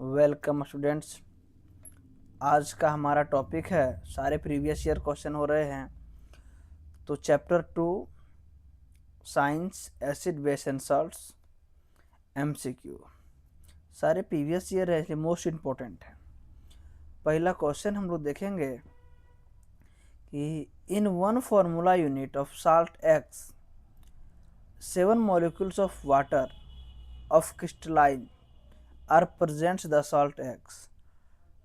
Welcome students. आज का हमारा टॉपिक है, सारे प्रीवियस ईयर क्वेश्चन हो रहे हैं। तो chapter 2 science acid base and salts MCQ सारे प्रीवियस ईयर है, इसलिए मोस्ट इम्पोर्टेंट है। पहला क्वेश्चन हम लोग देखेंगे कि in one formula unit of salt X 7 molecules of water of crystalline are presents the salt X.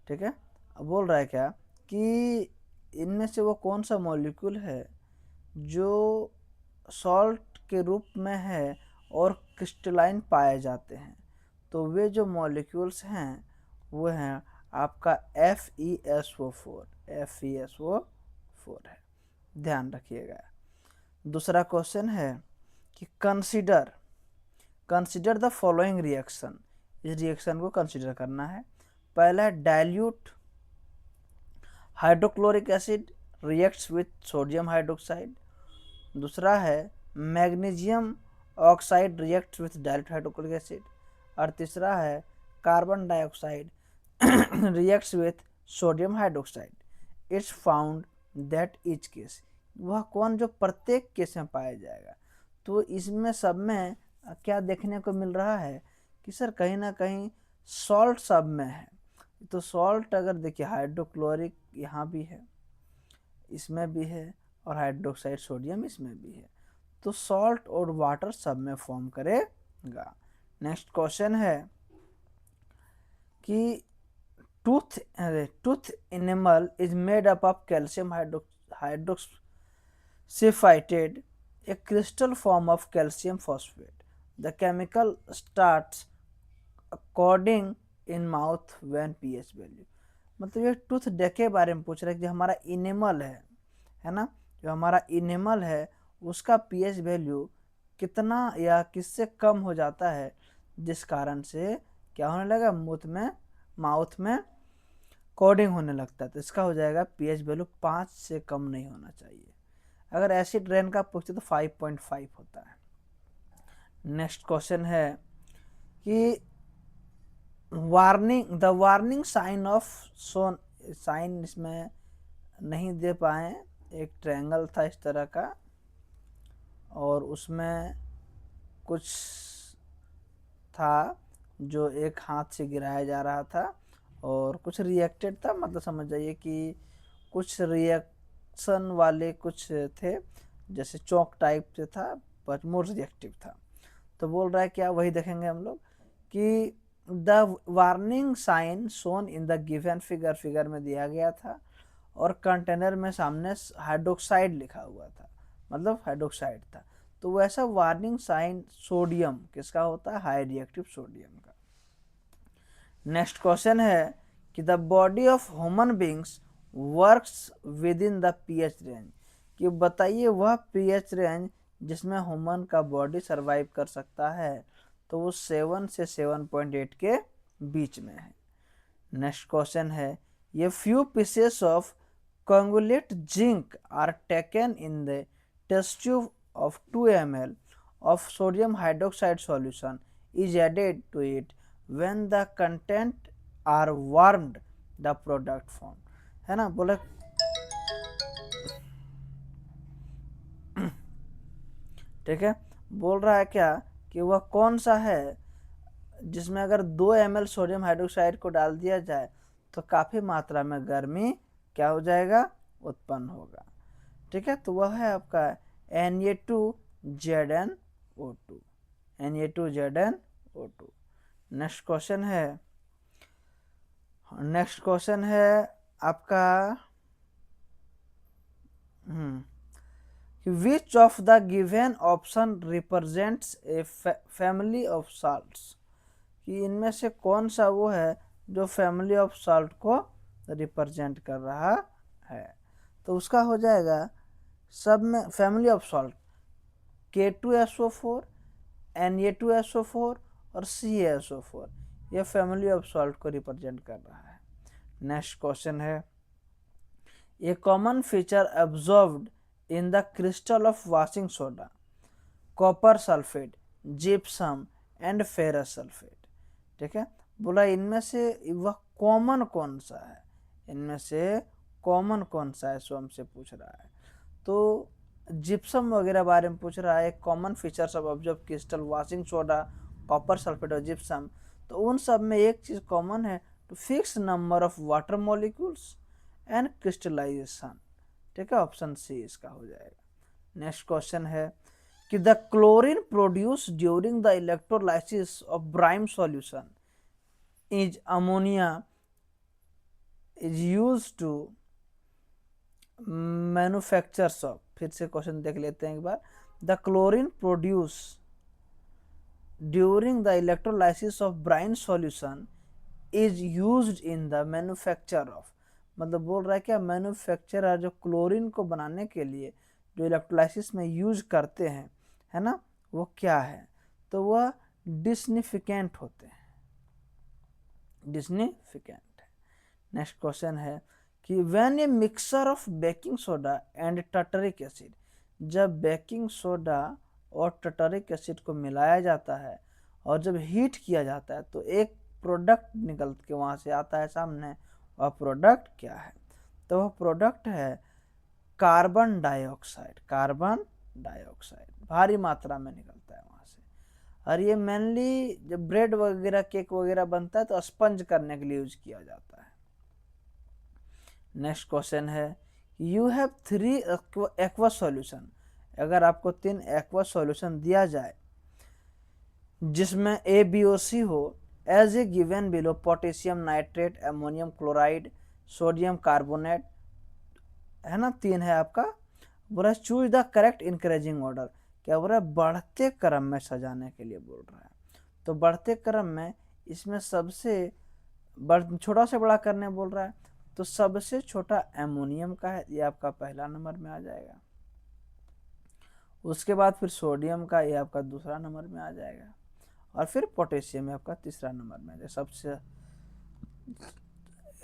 ठीक है, अब बोल रहा है क्या कि इनमें से वो कौन सा मॉलिक्यूल है जो सॉल्ट के रूप में है और क्रिस्टलाइन पाए जाते हैं। तो वे जो मॉलिक्यूल्स हैं वो हैं आपका FeSO4 FeSO4 है, ध्यान रखिएगा। दूसरा क्वेश्चन है कि कंसिडर द फॉलोइंग रिएक्शन। इस रिएक्शन को कंसिडर करना है। पहला है dilute hydrochloric acid reacts with sodium hydroxide. दूसरा है magnesium oxide reacts with dilute hydrochloric acid. और तीसरा है carbon dioxide reacts with sodium hydroxide. It's found that each case, वह कौन जो प्रत्येक केस में पाया जाएगा। तो इसमें सब में क्या देखने को मिल रहा है कि सर कहीं ना कहीं सॉल्ट सब में है। तो सॉल्ट अगर देखिए हाइड्रोक्लोरिक यहाँ भी है, इसमें भी है, और हाइड्रोक्साइड सोडियम इसमें भी है। तो सॉल्ट और वाटर सब में फॉर्म करेगा। नेक्स्ट क्वेश्चन है कि tooth animal is made up of calcium hydroxyapatite a crystal form of calcium phosphate. The chemical starts according in mouth when pH value. मतलब ये टूथ डेक के बारे में पूछ रहा है कि हमारा इनेमल है ना, जो हमारा इनेमल है उसका पीएच वैल्यू कितना या किससे कम हो जाता है, जिस कारण से क्या होने लगा, माउथ में कोडिंग होने लगता है। तो इसका हो जाएगा पीएच वैल्यू 5 से कम नहीं होना चाहिए। अगर एसिड रेन का पूछते तो 5.5 होता है। नेक्स्ट क्वेश्चन है कि the warning sign of shown. Sign इसमें नहीं दे पाए, एक ट्रायंगल था इस तरह का और उसमें कुछ था जो एक हाथ से गिराया जा रहा था और कुछ रिएक्टेड था। मतलब समझ जाइए कि कुछ रिएक्शन वाले कुछ थे, जैसे चौक टाइप से था बट मोर रिएक्टिव था। तो बोल रहा है क्या, वही देखेंगे हम लोग कि the warning sign shown in the given figure में दिया गया था और कंटेनर में सामने हाइड्रोक्साइड लिखा हुआ था, मतलब हाइड्रोक्साइड था। तो वैसा वार्निंग साइन सोडियम किसका होता है, हाई रिएक्टिव सोडियम का। नेक्स्ट क्वेश्चन है कि the body of human beings works with in the pH range. कि बताइए वह पीएच रेंज जिसमें ह्यूमन का बॉडी सरवाइव कर सकता है, तो वो 7 से 7.8 के बीच में है। नेक्स्ट क्वेश्चन है ये few pieces of coagulate zinc are taken in the test tube of 2 ml of sodium hydroxide solution is added to it when the content are warmed the product form, है ना। बोले ठीक है, बोल रहा है क्या कि वह कौन सा है जिसमें अगर 2 ml सोडियम हाइड्रोक्साइड को डाल दिया जाए तो काफ़ी मात्रा में गर्मी क्या हो जाएगा, उत्पन्न होगा। ठीक है, तो वह है आपका Na2ZnO2 Na2ZnO2। नेक्स्ट क्वेश्चन है आपका which of the given option represents a family of salts. कि इनमें से कौन सा वो है जो फैमिली ऑफ साल्ट को रिप्रेजेंट कर रहा है। तो उसका हो जाएगा सब में family of salt K2SO4 Na2SO4 और CaSO4, यह फैमिली ऑफ सॉल्ट को रिप्रेजेंट कर रहा है। नेक्स्ट क्वेश्चन है a common feature observed in the crystal of washing soda, copper sulphate, gypsum and ferrous sulphate. ठीक है, बोला इनमें से वह कॉमन कौन सा है, इनमें से कॉमन कौन सा है, सो हमसे पूछ रहा है। तो जिप्सम वगैरह बारे में पूछ रहा है, common features of observe crystal, washing soda, copper sulphate और जिप्सम। तो उन सब में एक चीज़ कॉमन है, two fix number of water molecules and crystallisation. ठीक है, ऑप्शन सी इसका हो जाएगा। नेक्स्ट क्वेश्चन है कि the chlorine produce during the electrolysis of brine solution is ammonia is use to manufactures of. फिर से क्वेश्चन देख लेते हैं एक बार। The chlorine produce during the electrolysis of brine solution is used in the manufacture of. मतलब बोल रहा है क्या, मैन्युफैक्चरर जो क्लोरीन को बनाने के लिए जो इलेक्ट्रोलाइसिस में यूज करते हैं, है ना, वो क्या है, तो वह डिस्निफिकेंट होते हैं, डिस्निफिकेंट। नेक्स्ट क्वेश्चन है कि when a mixture of baking soda and tartaric acid, जब बेकिंग सोडा और टर्टरिक एसिड को मिलाया जाता है और जब हीट किया जाता है तो एक प्रोडक्ट निकल के वहाँ से आता है सामने, वह प्रोडक्ट क्या है, तो वह प्रोडक्ट है कार्बन डाइऑक्साइड। कार्बन डाइऑक्साइड भारी मात्रा में निकलता है वहाँ से, और ये मेनली जब ब्रेड वगैरह केक वगैरह बनता है तो स्पंज करने के लिए यूज किया जाता है। नेक्स्ट क्वेश्चन है यू हैव 3 एक्वा सॉल्यूशन, अगर आपको 3 एक्वा सॉल्यूशन दिया जाए जिसमें AbOC हो, as a given below, potassium nitrate, ammonium chloride, sodium carbonate, है ना, 3 है आपका। बोला choose the correct increasing order, क्या बोल रहा है, बढ़ते क्रम में सजाने के लिए बोल रहा है। तो बढ़ते क्रम में इसमें सबसे छोटा से बड़ा करने बोल रहा है, तो सबसे छोटा एमोनियम का है, ये आपका पहला नंबर में आ जाएगा। उसके बाद फिर सोडियम का, ये आपका दूसरा नंबर में आ जाएगा, और फिर पोटेशियम आपका तीसरा नंबर में आ जाएगा। सबसे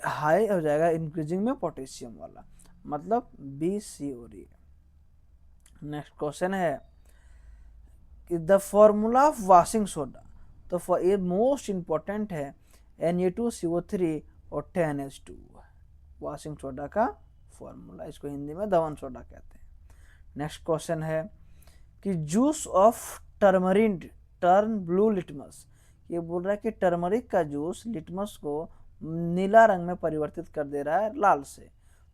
हाई हो जाएगा इंक्रीजिंग में पोटेशियम वाला, मतलब BCOD। नेक्स्ट क्वेश्चन है कि the formula of washing soda, तो ये मोस्ट इंपॉर्टेंट है, Na2CO3 और 10H2 वॉशिंग सोडा का फॉर्मूला, इसको हिंदी में धवन सोडा कहते हैं। नेक्स्ट क्वेश्चन है कि juice of turmeric turn blue litmus, ये बोल रहा है कि टर्मरिक का जूस लिटमस को नीला रंग में परिवर्तित कर दे रहा है लाल से।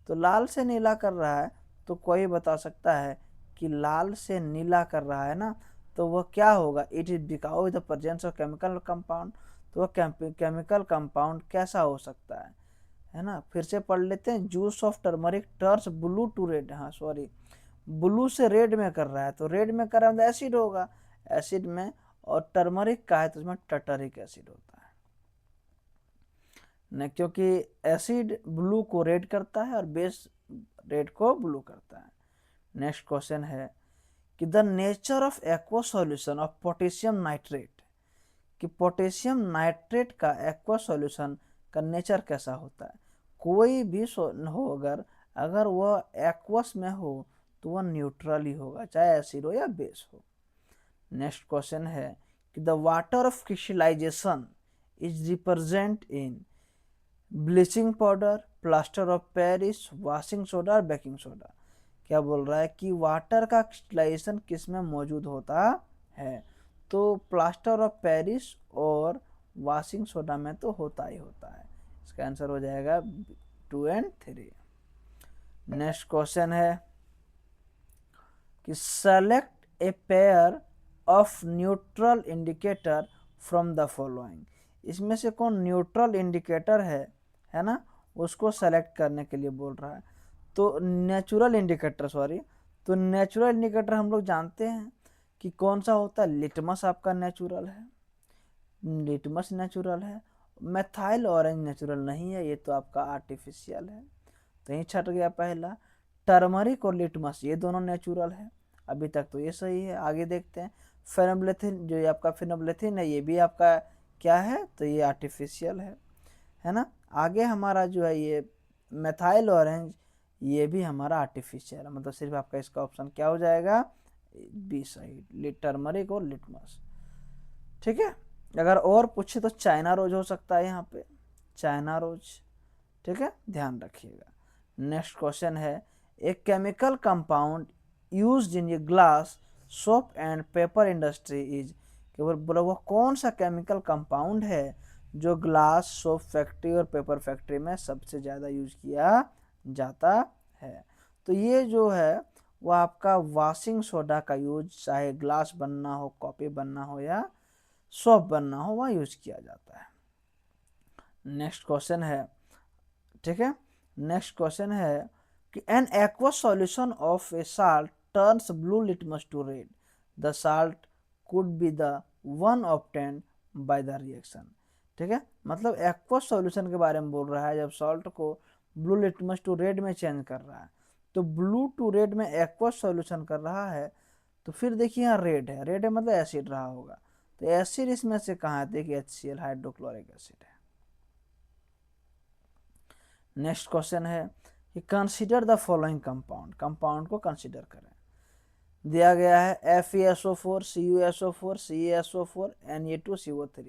तो लाल से नीला कर रहा है, तो कोई बता सकता है कि लाल से नीला कर रहा है ना, तो वह क्या होगा, it is because the presence of chemical compound. तो वह केमिकल कंपाउंड कैसा हो सकता है ना। फिर से पढ़ लेते हैं, juice of turmeric turns blue to red, हाँ सॉरी, ब्लू से रेड में कर रहा है, तो रेड में कर रहा है तो एसिड होगा, एसिड में, और टर्मरिक का है तो उसमें टर्टरिक एसिड होता है न, क्योंकि एसिड ब्लू को रेड करता है और बेस रेड को ब्लू करता है। नेक्स्ट क्वेश्चन है कि the nature of aqua solution of potassium nitrate, कि पोटेशियम नाइट्रेट का एक्वा सॉल्यूशन का नेचर कैसा होता है। कोई भी हो अगर वह एक्वस में हो तो वह न्यूट्रल ही होगा, चाहे एसिड हो या बेस हो। नेक्स्ट क्वेश्चन है कि the water of crystallisation is represent in bleaching powder, plaster of Paris, washing soda और बेकिंग सोडा। क्या बोल रहा है कि वाटर का क्रिस्टलाइजेशन किस में मौजूद होता है, तो प्लास्टर ऑफ पेरिस और वॉशिंग सोडा में तो होता ही होता है। इसका आंसर हो जाएगा 2 और 3। नेक्स्ट क्वेश्चन है कि select a pair of neutral indicator from the following, इसमें से कौन न्यूट्रल इंडिकेटर है ना, उसको सेलेक्ट करने के लिए बोल रहा है। तो नेचुरल इंडिकेटर, सॉरी, तो नेचुरल इंडिकेटर हम लोग जानते हैं कि कौन सा होता है, लिटमस आपका नेचुरल है, लिटमस नेचुरल है, मेथाइल ऑरेंज नेचुरल नहीं है, ये तो आपका आर्टिफिशियल है, तो यही छट गया पहला। टर्मरिक और लिटमस ये दोनों नेचुरल है, अभी तक तो ये सही है। आगे देखते हैं, फेनोब्लेथिन, जो ये आपका फेनोब्लेथिन है, ये भी आपका क्या है, तो ये आर्टिफिशियल है ना। आगे हमारा जो है ये मेथाइल ऑरेंज, ये भी हमारा आर्टिफिशियल है, मतलब सिर्फ आपका इसका ऑप्शन क्या हो जाएगा, बी सही, टर्मरिक और लिटमस। ठीक है, अगर और पूछे तो चाइना रोज हो सकता है यहाँ पे, चाइना रोज। ठीक है, ध्यान रखिएगा। नेक्स्ट क्वेश्चन है, a chemical compound used in a glass soap and paper industry is, केवल बोला वो कौन सा केमिकल कंपाउंड है जो ग्लास सोप फैक्ट्री और पेपर फैक्ट्री में सबसे ज़्यादा यूज किया जाता है। तो ये जो है वो आपका वॉशिंग सोडा का यूज, चाहे ग्लास बनना हो, कॉपी बनना हो या सोप बनना हो, वहाँ यूज किया जाता है। नेक्स्ट क्वेश्चन है, ठीक है, नेक्स्ट क्वेश्चन है कि an aqua solution of a salt turns blue litmus to red, the salt could be the one obtained by the reaction. ठीक है, मतलब एक्वा सॉल्यूशन के बारे में बोल रहा है, जब सॉल्ट को ब्लू लिटमस टू रेड में चेंज कर रहा है, तो ब्लू टू रेड में एक्वा सॉल्यूशन कर रहा है, तो फिर देखिए यहाँ रेड है, रेड है मतलब एसिड रहा होगा, तो एसिड इसमें से कहाँ है, देखिए HCl हाइड्रोक्लोरिक एसिड है। नेक्स्ट क्वेश्चन है कि consider the following compound, compound को कंसीडर करें। दिया गया है FeSO4, CuSO4, CaSO4, Na2CO3,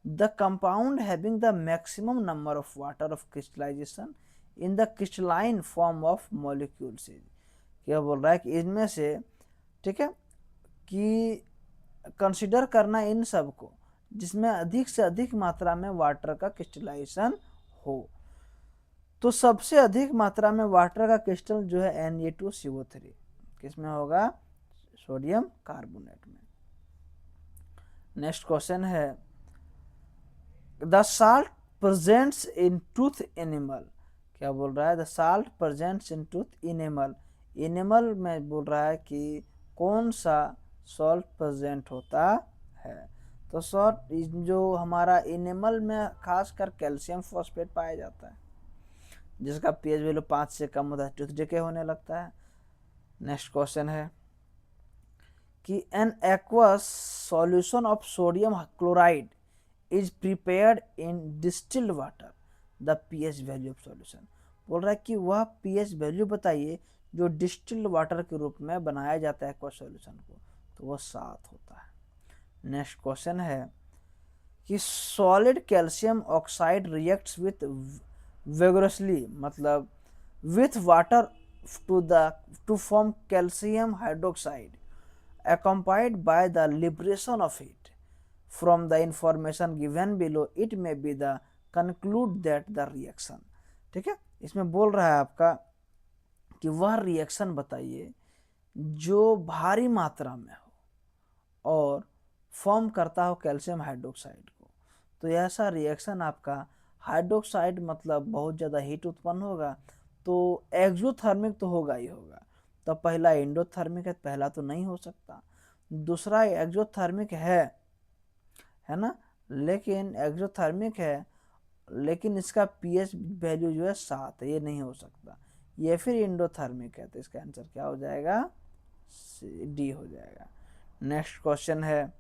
the compound having the maximum number of water of crystallisation in the crystalline form of molecules. क्या बोल रहा है कि इनमें से, ठीक है, कि कंसीडर करना इन सब को जिसमें अधिक से अधिक मात्रा में वाटर का क्रिस्टलाइजेशन हो। तो सबसे अधिक मात्रा में वाटर का क्रिस्टल जो है Na2CO3 किसमें होगा, सोडियम कार्बोनेट में। नेक्स्ट क्वेश्चन है, the salt presents in tooth animal, क्या बोल रहा है, the salt presents in tooth enamel, enamel में बोल रहा है कि कौन सा सॉल्ट प्रेजेंट होता है। तो सॉल्ट जो हमारा इनेमल में खासकर कैल्शियम फॉस्फेट पाया जाता है, जिसका पीएच वैल्यू 5 से कम होता है, टूथ डिके होने लगता है। नेक्स्ट क्वेश्चन है कि an aqueous solution of sodium chloride is prepared in distilled water, the pH value of solution. बोल रहा है कि वह पीएच वैल्यू बताइए जो डिस्टिल्ड वाटर के रूप में बनाया जाता है एक्वस सॉल्यूशन को, तो वह 7 होता है। नेक्स्ट क्वेश्चन है कि solid calcium oxide reacts with vigorously, मतलब with water to form calcium hydroxide accompanied by the liberation of it from the information given below, it may be the conclude that the reaction। ठीक है, इसमें बोल रहा है आपका कि वह रिएक्शन बताइए जो भारी मात्रा में हो और फॉर्म करता हो कैल्शियम हाइड्रोक्साइड को। तो ऐसा रिएक्शन आपका हाइड्रोक्साइड मतलब बहुत ज़्यादा हीट उत्पन्न होगा, तो एक्सोथर्मिक तो होगा ही होगा। तो पहला एंडोथर्मिक है, पहला तो नहीं हो सकता, दूसरा एक्सोथर्मिक है ना, लेकिन एक्सोथर्मिक है लेकिन इसका पीएच वैल्यू जो है 7 है, ये नहीं हो सकता। ये फिर एंडोथर्मिक है, तो इसका आंसर क्या हो जाएगा, डी हो जाएगा। नेक्स्ट क्वेश्चन है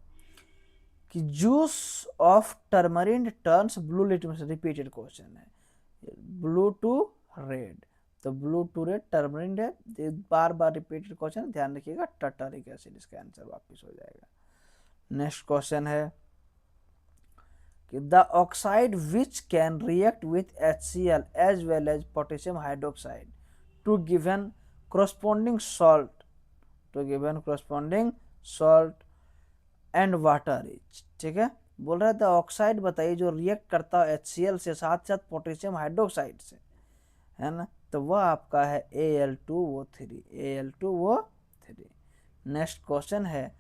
कि juice of turmeric turns blue litmus, repeated question है, ब्लू टू रेड, तो ब्लू टू रेड टर्मरिन है, बार बार रिपीटेड क्वेश्चन, ध्यान रखिएगा, टर्टरिक एसिड इसका आंसर वापस हो जाएगा। नेक्स्ट क्वेश्चन है कि the oxide which can react with HCl as well as potassium hydroxide to given corresponding salt, to given corresponding salt and water is. ठीक है, बोल रहा है द ऑक्साइड बताइए जो रिएक्ट करता है HCl से, साथ साथ पोटेशियम हाइड्रोक्साइड से, है ना, तो वह आपका है Al2O3, Al2O3। नेक्स्ट क्वेश्चन है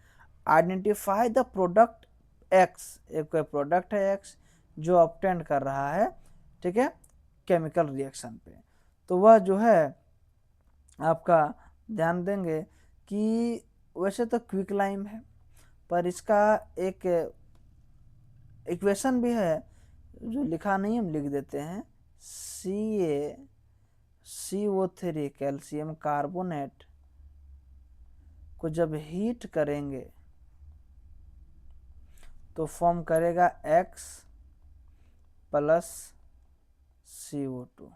आइडेंटिफाई द प्रोडक्ट X, एक कोई प्रोडक्ट है X जो ऑब्टेन कर रहा है, ठीक है, केमिकल रिएक्शन पे, तो वह जो है आपका ध्यान देंगे कि वैसे तो क्विक लाइम है, पर इसका एक इक्वेशन भी है जो लिखा नहीं, हम लिख देते हैं, CaCO3 कैल्शियम कार्बोनेट को जब हीट करेंगे तो फॉर्म करेगा X प्लस CO2।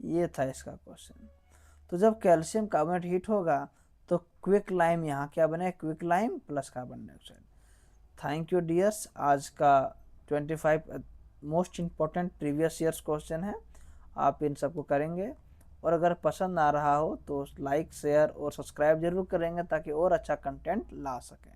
ये था इसका क्वेश्चन। तो जब कैल्शियम कार्बोनेट हीट होगा तो क्विक लाइम यहाँ क्या बने, quick lime plus carbon dioxide. Thank you dears. आज का 25 most important previous years question है, आप इन सबको करेंगे और अगर पसंद आ रहा हो तो लाइक शेयर और सब्सक्राइब जरूर करेंगे ताकि और अच्छा कंटेंट ला सकें।